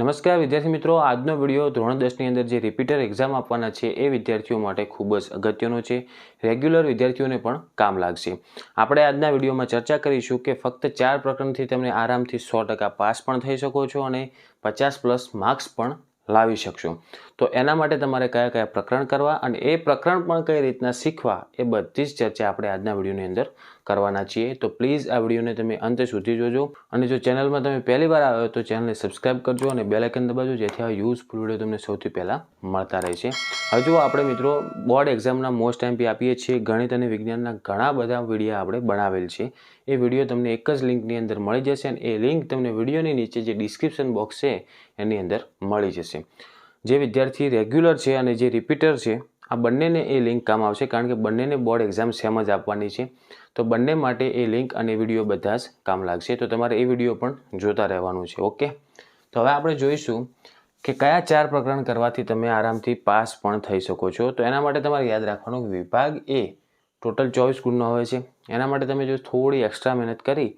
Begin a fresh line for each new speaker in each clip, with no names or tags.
નમસ્કાર વિદ્યાર્થી મિત્રો, આજનો વિડીયો ધોરણ 10ની અંદર જે રિપીટર એક્ઝામ આપવાના છે એ વિદ્યાર્થીઓ માટે ખૂબ જ અગત્યનો છે. રેગ્યુલર વિદ્યાર્થીઓને પણ કામ લાગશે. આપણે આજના વિડીયોમાં ચર્ચા કરીશું કે ફક્ત 4 પ્રકરણથી તમે આરામથી 100% પાસ પણ થઈ શકો છો અને 50+ માર્ક્સ પણ લાવી શકશો. તો એના માટે તમારે કયા કયા પ્રકરણ કરવા અને એ પ્રકરણ પણ કઈ રીતના શીખવા એ બધી જ ચર્ચા આપણે આજના વિડીયોની અંદર કરવાના છીએ. તો પ્લીઝ આ વિડીયોને તમે અંત સુધી જોજો અને જો ચેનલમાં તમે પહેલી વાર આવ્યો તો ચેનલને સબસ્ક્રાઇબ કરજો અને બેલ આઇકન દબાવજો જેથી આ યુઝફુલ વિડીયો તમને સૌથી પહેલાં મળતા રહે છે. હવે જો આપણે મિત્રો બોર્ડ એક્ઝામના મોસ્ટ એમપી આપીએ છીએ, ગણિત અને વિજ્ઞાનના ઘણા બધા વિડીયો આપણે બનાવેલ છે. એ વિડીયો તમને એક જ લિંકની અંદર મળી જશે અને એ લિંક તમને વિડીયોની નીચે જે ડિસ્ક્રિપ્શન બોક્સ છે એની અંદર મળી જશે. જે વિદ્યાર્થી રેગ્યુલર છે અને જે રિપીટર છે આ બંનેને એ લિંક કામ આવશે, કારણ કે બંનેને બોર્ડ એક્ઝામ સેમ જ આપવાની છે. તો બંને માટે એ લિંક અને વિડીયો બધા જ કામ લાગશે. તો તમારે એ વિડીયો પણ જોતા રહેવાનું છે. ઓકે, તો હવે આપણે જોઈશું કે કયા 4 પ્રકરણ કરવાથી તમે આરામથી પાસ પણ થઈ શકો છો. તો એના માટે તમારે યાદ રાખવાનું કે વિભાગ એ ટોટલ 24 ગુણનો આવે છે. એના માટે તમે જો થોડી એક્સ્ટ્રા મહેનત કરી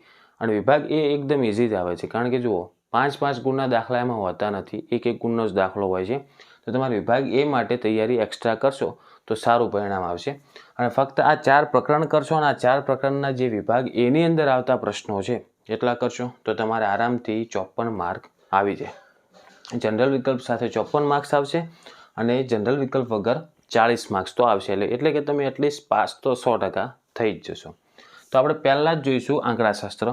અને વિભાગ એ એકદમ ઇઝી જ આવે છે, કારણ કે જુઓ 5 ગુણના દાખલા એમાં હોતા નથી, 1 ગુણનો જ દાખલો હોય છે. તો તમારે વિભાગ એ માટે તૈયારી એક્સ્ટ્રા કરશો તો સારું પરિણામ આવશે. અને ફક્ત આ 4 પ્રકરણ કરશો અને આ 4 પ્રકરણના જે વિભાગ એની અંદર આવતા પ્રશ્નો છે એટલા કરશો તો તમારે આરામથી 54 માર્ક આવી જાય. જનરલ વિકલ્પ સાથે 54 માર્ક્સ આવશે અને જનરલ વિકલ્પ વગર 40 માર્ક્સ તો આવશે. એટલે કે તમે એટલીસ્ટ પાસ તો 100% થઈ જ જશો. તો આપણે પહેલાં જ જોઈશું આંકડાશાસ્ત્ર.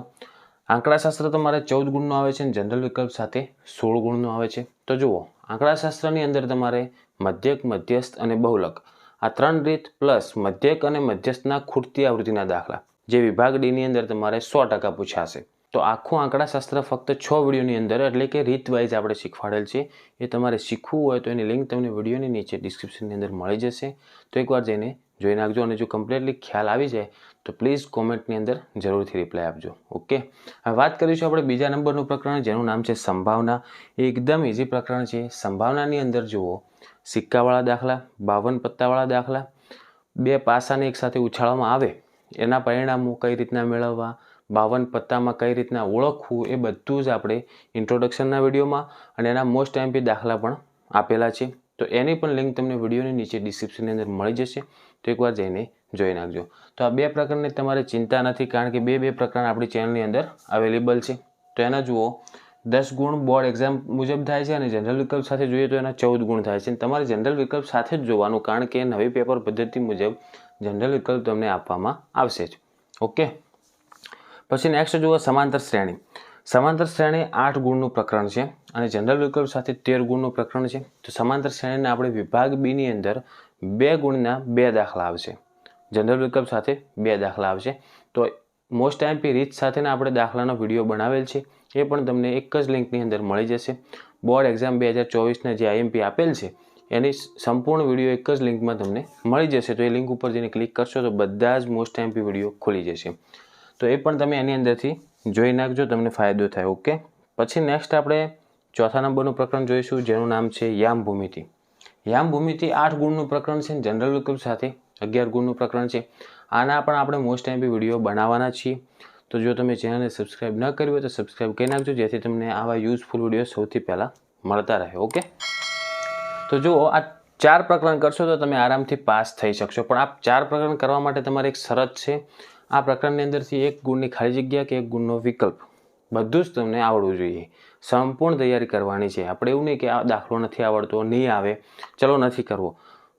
આંકડાશાસ્ત્ર તમારે 14 ગુણનો આવે છે અને જનરલ વિકલ્પ સાથે 16 ગુણનો આવે છે. તો જુઓ, આંકડાશાસ્ત્રની અંદર તમારે મધ્યક, મધ્યસ્થ અને બહુલક આ 3 રીત પ્લસ મધ્યક અને મધ્યસ્થના ખૂટતી આવૃત્તિના દાખલા જે વિભાગ ડીની અંદર તમારે 100% પૂછાશે. તો આખું આંકડાશાસ્ત્ર ફક્ત 6 વિડીયોની અંદર એટલે કે રીત વાઇઝ આપણે શીખવાડેલ છે. એ તમારે શીખવું હોય તો એની લિંક તમને વિડીયોની નીચે ડિસ્ક્રિપ્શનની અંદર મળી જશે. તો એકવાર જઈને જોઈ નાખજો અને જો કમ્પ્લીટલી ખ્યાલ આવી જાય તો પ્લીઝ કોમેન્ટની અંદર જરૂરથી રિપ્લાય આપજો. ઓકે, હવે વાત કરીશું આપણે બીજા નંબરનું પ્રકરણ જેનું નામ છે સંભાવના. એ એકદમ ઇઝી પ્રકરણ છે. સંભાવનાની અંદર જુઓ, સિક્કાવાળા દાખલા, 52 પત્તાવાળા દાખલા, 2 પાસાને એકસાથે ઉછાળવામાં આવે એના પરિણામો કઈ રીતના મેળવવા, 52 પત્તામાં કઈ રીતના ઓળખવું, એ બધું જ આપણે ઇન્ટ્રોડક્શનના વિડીયોમાં અને એના મોસ્ટ એમપી દાખલા પણ આપેલા છે. તો એની પણ લિંક તમને વિડીયોની નીચે ડિસ્ક્રિપ્શનની અંદર મળી જશે. તો એકવાર જઈને જોઈ નાખજો. તો આ 2 પ્રકરણની તમારે ચિંતા નથી, કારણ કે 2 પ્રકરણ આપણી ચેનલની અંદર અવેલેબલ છે. તો એના જુઓ 10 ગુણ બોર્ડ એક્ઝામ મુજબ થાય છે અને જનરલ વિકલ્પ સાથે જોઈએ તો એના 14 ગુણ થાય છે. તમારે જનરલ વિકલ્પ સાથે જ જોવાનું, કારણ કે નવી પેપર પદ્ધતિ મુજબ જનરલ વિકલ્પ તમને આપવામાં આવશે જ. ઓકે, પછી નેક્સ્ટ જુઓ સમાંતર શ્રેણી. સમાંતર શ્રેણી 8 ગુણનું પ્રકરણ છે અને જનરલ વિકલ્પ સાથે 13 ગુણનું પ્રકરણ છે. તો સમાંતર શ્રેણીના આપણે વિભાગ બીની અંદર 2 ગુણના 2 દાખલા આવશે, જનરલ વિકલ્પ સાથે 2 દાખલા આવશે. તો મોસ્ટ એમપી રીત સાથેના આપણે દાખલાનો વિડીયો બનાવેલ છે, એ પણ તમને એક જ લિંકની અંદર મળી જશે. બોર્ડ એક્ઝામ 2024ના જે આઈએમપી આપેલ છે એની સંપૂર્ણ વિડીયો એક જ લિંકમાં તમને મળી જશે. તો એ લિંક ઉપર જઈને ક્લિક કરશો તો બધા જ મોસ્ટ એમપી વિડીયો ખુલી જશે. તો એ પણ તમે એની અંદરથી જોઈ નાખજો, તમને ફાયદો થાય. ઓકે, પછી નેક્સ્ટ આપણે ચોથા નંબરનું પ્રકરણ જોઈશું જેનું નામ છે યામ ભૂમિતિ. યામ ભૂમિતિ 8 ગુણનું પ્રકરણ છે, જનરલ વિકલ્પ સાથે 11 ગુણનું પ્રકરણ છે. આના પણ આપણે મોસ્ટ એમપી વિડીયો બનાવવાના છીએ. તો જો તમે ચેનલને સબસ્ક્રાઇબ ન કરી હોય તો સબસ્ક્રાઇબ કરી નાખજો જેથી તમને આવા યુઝફુલ વિડીયો સૌથી પહેલાં મળતા રહે. ઓકે, તો જુઓ આ 4 પ્રકરણ કરશો તો તમે આરામથી પાસ થઈ શકશો. પણ આ 4 પ્રકરણ કરવા માટે તમારે એક શરત છે. આ પ્રકરણની અંદરથી 1 ગુણની ખાલી જગ્યા કે 1 ગુણનો વિકલ્પ બધું જ તમને આવડવું જોઈએ. સંપૂર્ણ તૈયારી કરવાની છે. આપણે એવું નહીં કે આ દાખલો નથી આવડતો, નહીં આવે, ચલો નથી કરવો.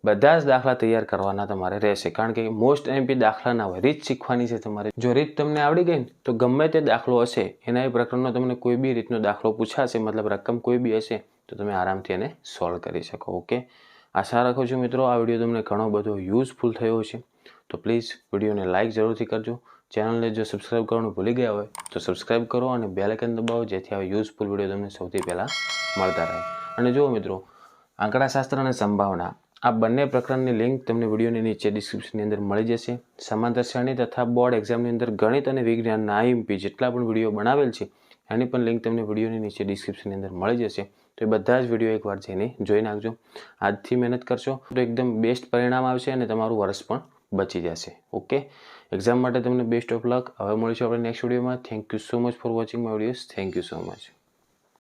બધા જ દાખલા તૈયાર કરવાના તમારે રહેશે, કારણ કે મોસ્ટ એમપી દાખલા ના હોય, રીત શીખવાની છે તમારે. જો રીત તમને આવડી ગઈ ને તો ગમે તે દાખલો હશે એના એ પ્રકરણનો તમને કોઈ બી રીતનો દાખલો પૂછાશે, મતલબ રકમ કોઈ બી હશે તો તમે આરામથી એને સોલ્વ કરી શકો. ઓકે, આશા રાખું છું મિત્રો આ વિડીયો તમને ઘણો બધો યુઝફુલ થયો છે. તો પ્લીઝ વિડીયોને લાઇક જરૂરથી કરજો. ચેનલને જો સબસ્ક્રાઇબ કરવાનું ભૂલી ગયા હોય તો સબસ્ક્રાઇબ કરો અને બેલ આઇકન દબાવો જેથી આ યુઝફુલ વિડીયો તમને સૌથી પહેલાં મળતા રહે. અને જુઓ મિત્રો, આંકડાશાસ્ત્ર અને સંભાવના આ બંને પ્રકરણની લિંક તમને વિડીયોની નીચે ડિસ્ક્રિપ્શનની અંદર મળી જશે. સમાંતર શ્રેણી તથા બોર્ડ એક્ઝામની અંદર ગણિત અને વિજ્ઞાનના આઈએમપી જેટલા પણ વિડીયો બનાવેલ છે એની પણ લિંક તમને વિડીયોની નીચે ડિસ્ક્રિપ્શનની અંદર મળી જશે. તો એ બધા જ વિડીયો એકવાર જઈને જોઈ નાખજો. આજથી મહેનત કરશો તો એકદમ બેસ્ટ પરિણામ આવશે અને તમારું વર્ષ પણ બચી જશે. ઓકે, એક્ઝામ માટે તમને બેસ્ટ ઓફ લક. હવે મળીશું આપણે નેક્સ્ટ વિડીયોમાં. Thank you so much for watching my videos. Thank you so much.